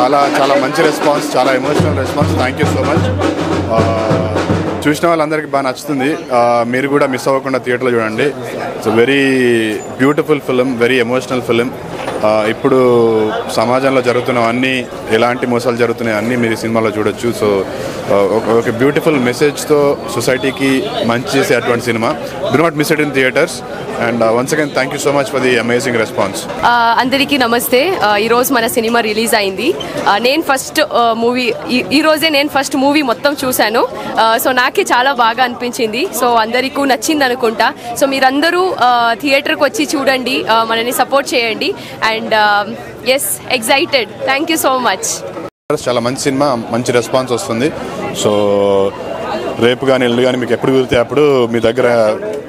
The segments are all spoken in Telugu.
చాలా చాలా మంచి రెస్పాన్స్, చాలా emotional response. Thank you so much. చూసిన వాళ్ళందరికీ బాగా నచ్చుతుంది. మీరు కూడా మిస్ అవ్వకుండా థియేటర్లో చూడండి. It's very beautiful film, very emotional film. ఇప్పుడు సమాజంలో జరుగుతున్నవన్నీ, ఎలాంటి మోసాలు జరుగుతున్నాయి అన్నీ మీరు ఈ సినిమాలో చూడొచ్చు. సో ఒక బ్యూటిఫుల్ మెసేజ్తో సొసైటీకి మంచి చేసే అటువంటి cinema. Do not miss it in theatres. And once again thank you so much for the amazing response. అందరికీ నమస్తే. ఈరోజు మన సినిమా రిలీజ్ అయింది. నేను ఫస్ట్ మూవీ, ఈరోజే నేను ఫస్ట్ మూవీ మొత్తం చూశాను. సో నాకే చాలా బాగా అనిపించింది. సో అందరికీ నచ్చింది అనుకుంటా. సో మీరందరూ థియేటర్కి వచ్చి చూడండి, మనని సపోర్ట్ చేయండి. And yes, excited. Thank you so much. చాలా మంచి సినిమా, మంచి రెస్పాన్స్ వస్తుంది. సో రేపు కానీ ఎల్లు కానీ మీకు ఎప్పుడు కుదిరితే అప్పుడు మీ దగ్గర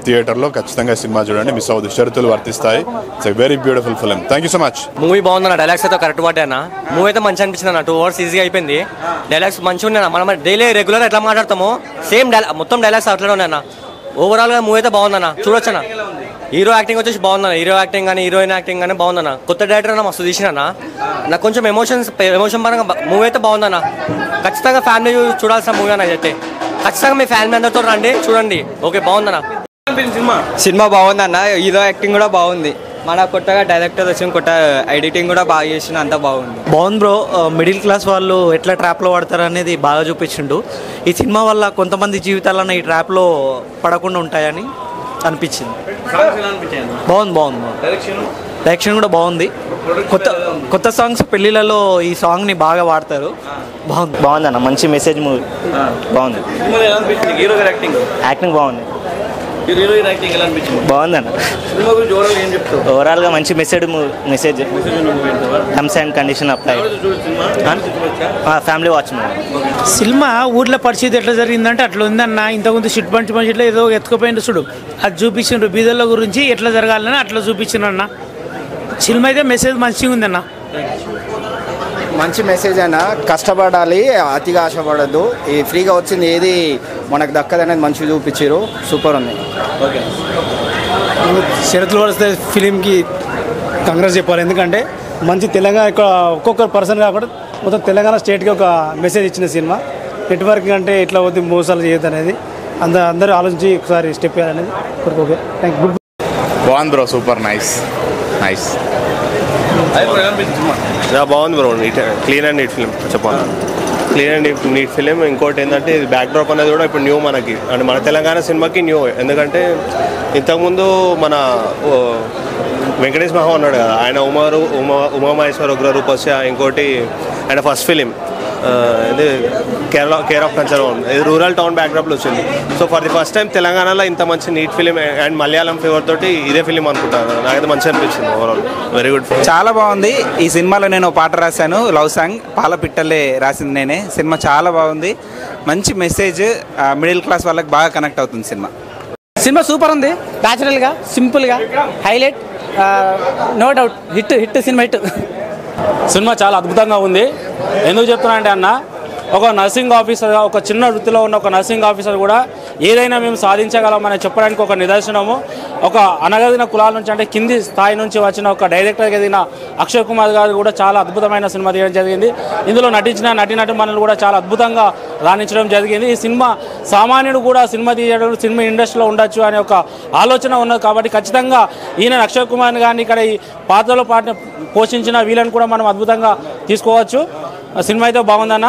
థియేటర్లో ఖచ్చితంగా సినిమా చూడండి, మిస్ అవ్వదు. షరతులు వర్తిస్తాయి. It's very beautiful film. Thank you so much. Movie బాగుందన్న, డైలాగ్స్ అయితే కరెక్ట్ పడ్డా అన్న. మూవీ అయితే మంచి అనిపించింది అన్న. 2 hours ఈజీగా అయిపోయింది. డైలాగ్స్ మంచిగా ఉన్నాయి. మనం డైలీ రెగ్యులర్ ఎట్లా మాట్లాడతామో సేమ్ మొత్తం డైలాగ్స్ అట్లనే ఉన్నాయన్న. ఓవరాల్గా మూవీ అయితే బాగుందన్న, చూడొచ్చన్న. హీరో యాక్టింగ్ వచ్చేసి బాగుందన్న. హీరో యాక్టింగ్ కానీ హీరోయిన్ యాక్టింగ్ కానీ బాగుందన్న. కొత్త డైరెక్టర్ అన్న మస్తు తీసినన్న. నాకు కొంచెం ఎమోషన్ పరంగా మూవీ అయితే బాగుందన్న. ఖచ్చితంగా ఫ్యామిలీ చూడాల్సిన మూవీ అన్న. అయితే ఖచ్చితంగా మీ ఫ్యామిలీ అందరితో రండి, చూడండి. ఓకే, బాగుందన్న సినిమా. బాగుందన్న. హీరో యాక్టింగ్ కూడా బాగుంది. మన కొత్తగా డైరెక్టర్ వచ్చిన, కొత్త ఎడిటింగ్ కూడా బాగా చేసిన, అంతా బాగుంది. బాగుంది బ్రో. మిడిల్ క్లాస్ వాళ్ళు ఎట్లా ట్రాప్లో పడతారు అనేది బాగా చూపించిండు. ఈ సినిమా వల్ల కొంతమంది జీవితాలన్న ఈ ట్రాప్లో పడకుండా ఉంటాయని అనిపించింది. బాగుంది. డైరెక్షన్ కూడా బాగుంది. కొత్త సాంగ్స్ పెళ్లిళ్ళలో ఈ సాంగ్ని బాగా వాడతారు. బాగుందన్న, మంచి మెసేజ్ మూవీ. బాగుంది. యాక్టింగ్ బాగుంది. బాగుందన్న. ఓవరాల్ గా మంచి message. Terms and condition apply. Family watch movie. Cinema ఊర్లో పరిస్థితి ఎట్లా జరిగిందంటే అట్లా ఉందన్న. ఇంతకుముందు షిట్ పంచి ఇట్లా ఏదో ఎత్తుకుపోయింది చూడు, అది చూపించిండ్రు. బీదర్ల గురించి ఎట్లా జరగాలని అట్లా చూపించిండ్రు అన్న. సినిమా అయితే మెసేజ్ మంచిగా ఉందన్న. మంచి మెసేజ్ అయినా, కష్టపడాలి, అతిగా ఆశపడద్దు. ఈ ఫ్రీగా వచ్చింది ఏది మనకు దక్కదనేది మంచిగా చూపించారు. సూపర్ ఉంది. ఓకే, షరతులు వస్తే ఫిలింకి కాంగ్రెస్ చెప్పారు. ఎందుకంటే మంచి తెలంగాణ, ఒక్కొక్క పర్సన్ కాకుండా మొత్తం తెలంగాణ స్టేట్కి ఒక మెసేజ్ ఇచ్చిన సినిమా. నెట్వర్కింగ్ అంటే ఇట్లా వద్దు, మోసాలు చేయొద్దు అనేది అందరూ ఆలోచించి ఒకసారి స్టెప్ వేయాలనేది. Okay, thank you. బాగుంది బ్రో, సూపర్ నైస్. బాగుంది bro. Clean and neat film. చెప్పాలి, క్లీన్ అండ్ నీట్ ఫిలిం. ఇంకోటి ఏంటంటే ఇది బ్యాక్డ్రాప్ అనేది కూడా ఇప్పుడు న్యూ మనకి, అంటే మన తెలంగాణ సినిమాకి న్యూ. ఎందుకంటే ఇంతకుముందు మన వెంకటేష్ మహా ఉన్నాడు కదా, ఆయన ఉమామహేశ్వర ఉగ్ర రూపస్య. ఇంకోటి ఆయన ఫస్ట్ ఫిలిం ఇది కేర్ ఆఫ్ కన్సర్వ్. ఇది రూరల్ టౌన్ బ్యాక్డ్రాప్లో వచ్చింది. So for the first time తెలంగాణలో ఇంత మంచి neat film and Malayalam fever తోటి ఇదే ఫిలిం అనుకుంటాను. నాకైతే మంచిగా అనిపించింది. Overall very good. చాలా బాగుంది. ఈ సినిమాలో నేను పాట రాశాను, లవ్ సాంగ్. పాల పిట్టలే రాసింది నేనే. సినిమా చాలా బాగుంది. మంచి మెసేజ్, మిడిల్ క్లాస్ వాళ్ళకి బాగా కనెక్ట్ అవుతుంది సినిమా. సినిమా సూపర్ ఉంది. న్యాచురల్గా, సింపుల్గా, హైలైట్, నో డౌట్ హిట్ సినిమా హిట్. సినిమా చాలా అద్భుతంగా ఉంది. ఎందుకు చెప్తున్నా అంటే అన్న, ఒక నర్సింగ్ ఆఫీసర్గా, ఒక చిన్న వృత్తిలో ఉన్న ఒక నర్సింగ్ ఆఫీసర్ కూడా ఏదైనా మేము సాధించగలమని చెప్పడానికి ఒక నిదర్శనము. ఒక అనగదిన కులాల నుంచి, అంటే కింది స్థాయి నుంచి వచ్చిన ఒక డైరెక్టర్గా ఎదిగిన అక్షయ్ కుమార్ గారు కూడా చాలా అద్భుతమైన సినిమా తీయడం జరిగింది. ఇందులో నటించిన నటీనటుమణులు కూడా చాలా అద్భుతంగా రాణించడం జరిగింది. ఈ సినిమా సామాన్యుడు కూడా సినిమా తీయడం, సినిమా ఇండస్ట్రీలో ఉండొచ్చు అనే ఒక ఆలోచన ఉన్నది. కాబట్టి ఖచ్చితంగా ఈయన అక్షయ్ కుమార్ గారిని ఇక్కడ ఈ పాత్రలో పోషించిన వీళ్ళని కూడా మనం అద్భుతంగా తీసుకోవచ్చు. సినిమా అయితే బాగుందన్న.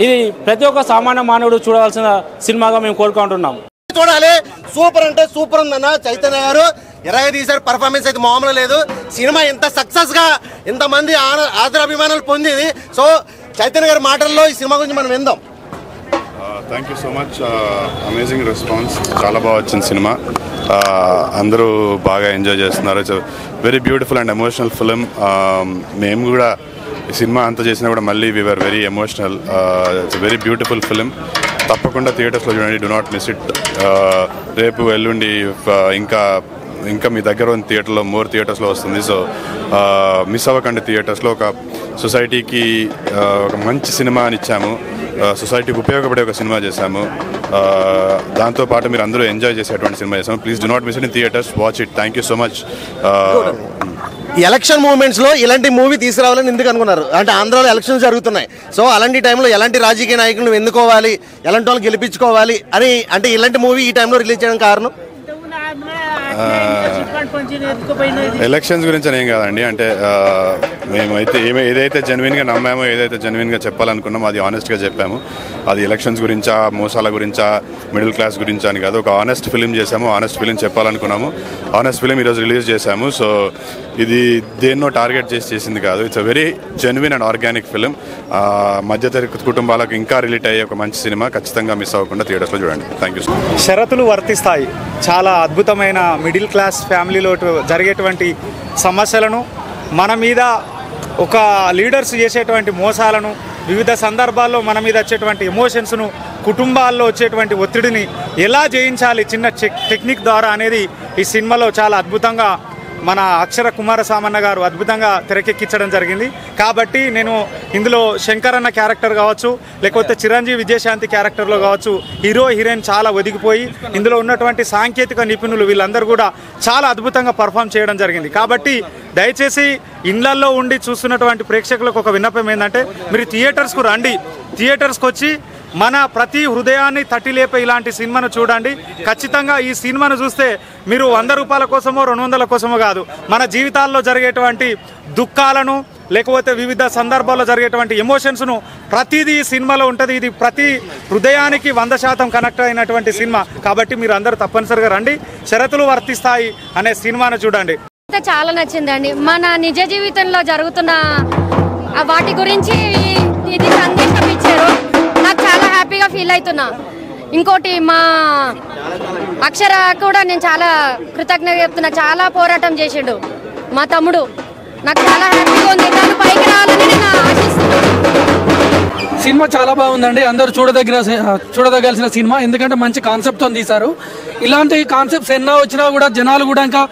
ఇది ప్రతి ఒక్క సామాన్య మానవుడు చూడవలసిన సినిమాగా మేము కోరుకుంటున్నాం. చూడాలి. సూపర్ అంటే సూపర్ ఉందన్న. చైతన్య గారు ఎలాగ తీశారు, పర్ఫార్మెన్స్ అయితే మామూలు లేదు. సినిమా ఇంత సక్సెస్ గా ఇంతమంది ఆదరాభిమానాలు పొందింది. సో చైతన్య గారి మాటల్లో ఈ సినిమా గురించి మనం విందాం. Thank you so much. Amazing response. చాలా బాగా వచ్చింది సినిమా. అందరూ బాగా ఎంజాయ్ చేస్తున్నారు. It's very beautiful and emotional film. మేము కూడా ఈ సినిమా అంతా చేసినా కూడా మళ్ళీ we were very emotional. It's very beautiful film. తప్పకుండా థియేటర్స్లో చూడండి. Do not miss it. రేపు ఎల్లుండి ఇంకా మీ దగ్గర ఉన్న థియేటర్లో, మోర్ థియేటర్స్లో వస్తుంది. సో మిస్ అవ్వకండి థియేటర్స్లో. ఒక సొసైటీకి ఒక మంచి సినిమా అని ఇచ్చాము. సొసైటీకి ఉపయోగపడే ఒక సినిమా చేశాము. దాంతోపాటు మీరు అందరూ ఎంజాయ్ చేసేటువంటి సినిమా చేశాము. Please do not miss it in theatres, watch it. Thank you so much. Election మూమెంట్స్లో ఇలాంటి మూవీ తీసుకురావాలని ఎందుకు అనుకున్నారు? అంటే ఆంధ్రాలో ఎలక్షన్స్ జరుగుతున్నాయి. సో అలాంటి టైంలో ఎలాంటి రాజకీయ నాయకులను ఎన్నుకోవాలి, ఎలాంటి వాళ్ళు గెలిపించుకోవాలి అని, అంటే ఇలాంటి మూవీ ఈ టైంలో రిలీజ్ చేయడం కారణం ఎలక్షన్స్ గురించి ఏం కాదండి. అంటే మేమైతే ఏదైతే జెన్యున్గా నమ్మామో, ఏదైతే జెన్యున్గా చెప్పాలనుకున్నామో అది ఆనెస్ట్గా చెప్పాము. అది ఎలక్షన్స్ గురించా, మోసాల గురించా, మిడిల్ క్లాస్ గురించా అని కాదు. ఒక ఆనెస్ట్ ఫిలిం చేశాము, ఆనెస్ట్ ఫిలిం చెప్పాలనుకున్నాము, ఆనెస్ట్ ఫిలిం ఈరోజు రిలీజ్ చేశాము. సో ఇది దేన్నో టార్గెట్ చేసింది కాదు. It's a very genuine and organic film. మధ్యతరగతి కుటుంబాలకు ఇంకా రిలేట్ అయ్యే ఒక మంచి సినిమా. ఖచ్చితంగా మిస్ అవ్వకుండా థియేటర్స్లో చూడండి. Thank you. షరతులు వర్తిస్తాయి. చాలా అద్భుతమైన మిడిల్ క్లాస్ ఫ్యామిలీలో జరిగేటువంటి సమస్యలను, మన మీద ఒక లీడర్స్ చేసేటువంటి మోసాలను, వివిధ సందర్భాల్లో మన మీద వచ్చేటువంటి ఎమోషన్స్ను, కుటుంబాల్లో వచ్చేటువంటి ఒత్తిడిని ఎలా జయించాలి చిన్న టెక్నిక్ ద్వారా అనేది ఈ సినిమాలో చాలా అద్భుతంగా మన అక్షర కుమారస్వామన్న గారు అద్భుతంగా తెరకెక్కించడం జరిగింది. కాబట్టి నేను ఇందులో శంకర్ అన్న క్యారెక్టర్ కావచ్చు, లేకపోతే చిరంజీవి విజయశాంతి క్యారెక్టర్లో కావచ్చు, హీరో హీరోయిన్ చాలా ఒదిగిపోయి ఇందులో ఉన్నటువంటి సాంకేతిక నిపుణులు వీళ్ళందరూ కూడా చాలా అద్భుతంగా పర్ఫామ్ చేయడం జరిగింది. కాబట్టి దయచేసి ఇళ్లల్లో ఉండి చూస్తున్నటువంటి ప్రేక్షకులకు ఒక విన్నపం ఏంటంటే, మీరు థియేటర్స్కు రండి. థియేటర్స్కి వచ్చి మన ప్రతి హృదయాన్ని తట్టిలేపే ఇలాంటి సినిమాను చూడండి. ఖచ్చితంగా ఈ సినిమాను చూస్తే మీరు 100 రూపాయల కోసమో 200 కోసమో కాదు, మన జీవితాల్లో జరిగేటువంటి దుఃఖాలను, లేకపోతే వివిధ సందర్భాల్లో జరిగేటువంటి ఎమోషన్స్ను ప్రతిదీ ఈ సినిమాలో ఉంటుంది. ఇది ప్రతి హృదయానికి 100% కనెక్ట్ అయినటువంటి సినిమా. కాబట్టి మీరు అందరూ తప్పనిసరిగా రండి. షరతులు వర్తిస్తాయి అనే సినిమాను చూడండి. చాలా నచ్చిందండి. మన నిజ జీవితంలో జరుగుతున్న వాటి గురించి ఇది సందేశం ఇచ్చారు. నాకు చాలా హ్యాపీగా ఫీల్ అవుతున్నా. ఇంకోటి మా అక్షర కూడా నేను చాలా కృతజ్ఞత చెప్తున్నా. చాలా పోరాటం చేసిండు మా తమ్ముడు. నాకు చాలా హ్యాపీగా ఉంది. తను పైకి రావాలని నేను ఆశిస్తున్నాను. సినిమా చాలా బాగుందండి. అందరూ చూడదగాల్సిన సినిమా. ఎందుకంటే మంచి కాన్సెప్ట్తో తీశారు. ఇలాంటి కాన్సెప్ట్స్ ఎన్నో వచ్చినా కూడా జనాలు కూడా ఇంకా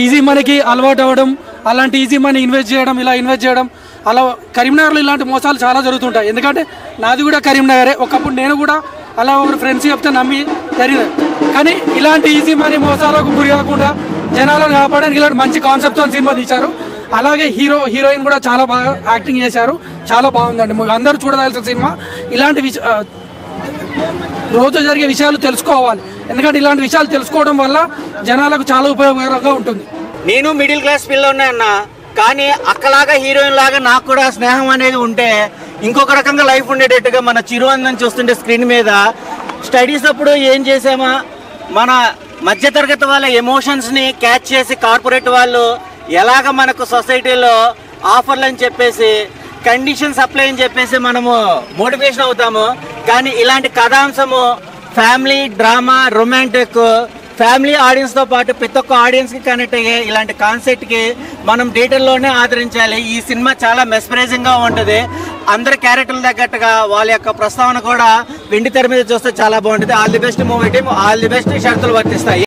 ఈజీ మనీకి అలవాటు అవ్వడం, అలాంటి ఈజీ మనీ ఇన్వెస్ట్ చేయడం, ఇలా ఇన్వెస్ట్ చేయడం, అలా కరీంనగర్లో ఇలాంటి మోసాలు చాలా జరుగుతుంటాయి. ఎందుకంటే నాది కూడా కరీంనగరే. ఒకప్పుడు నేను కూడా అలా ఒక ఫ్రెండ్స్ చెప్తే నమ్మి జరిగినాయి. కానీ ఇలాంటి ఈజీ మనీ మోసాలకు గురి కాకుండా జనాలను కాపాడడానికి ఇలాంటి మంచి కాన్సెప్ట్తో సినిమా తీశారు. అలాగే హీరోయిన్ కూడా చాలా బాగా యాక్టింగ్ చేశారు. చాలా బాగుందండి. అందరూ చూడదలసిన సినిమా. ఇలాంటి రోజు జరిగే విషయాలు తెలుసుకోవాలి. ఎందుకంటే ఇలాంటి విషయాలు తెలుసుకోవడం వల్ల జనాలకు చాలా ఉపయోగకరంగా ఉంటుంది. నేను మిడిల్ క్లాస్ పిల్లనే అన్నా, కానీ అక్కలాగా హీరోయిన్ లాగా నాకు కూడా స్నేహం అనేది ఉంటే ఇంకొక రకంగా లైఫ్ ఉండేటట్టుగా మన చిరువందం చూస్తుంటే స్క్రీన్ మీద స్టడీస్ అప్పుడు ఏం చేసామా, మన మధ్యతరగతి వాళ్ళ ఎమోషన్స్ని క్యాచ్ చేసి కార్పొరేట్ వాళ్ళు ఎలాగ మనకు సొసైటీలో ఆఫర్లు అని చెప్పేసి, కండిషన్స్ అప్లై అని చెప్పేసి మనము మోటివేషన్ అవుతాము. కానీ ఇలాంటి కథాంశము ఫ్యామిలీ డ్రామా, రొమాంటిక్, ఫ్యామిలీ ఆడియన్స్తో పాటు ప్రతి ఒక్క ఆడియన్స్కి కనెక్ట్ అయ్యే ఇలాంటి కాన్సెప్ట్కి మనం థియేటర్లోనే ఆదరించాలి. ఈ సినిమా చాలా మెస్పరైజింగ్గా ఉంటుంది. అందరి క్యారెక్టర్లు తగ్గట్టుగా వాళ్ళ యొక్క ప్రస్తావన కూడా వెండి తెర మీద చూస్తే చాలా బాగుంటుంది. All the best movie team, all the best. షరతులు వర్తిస్తాయి.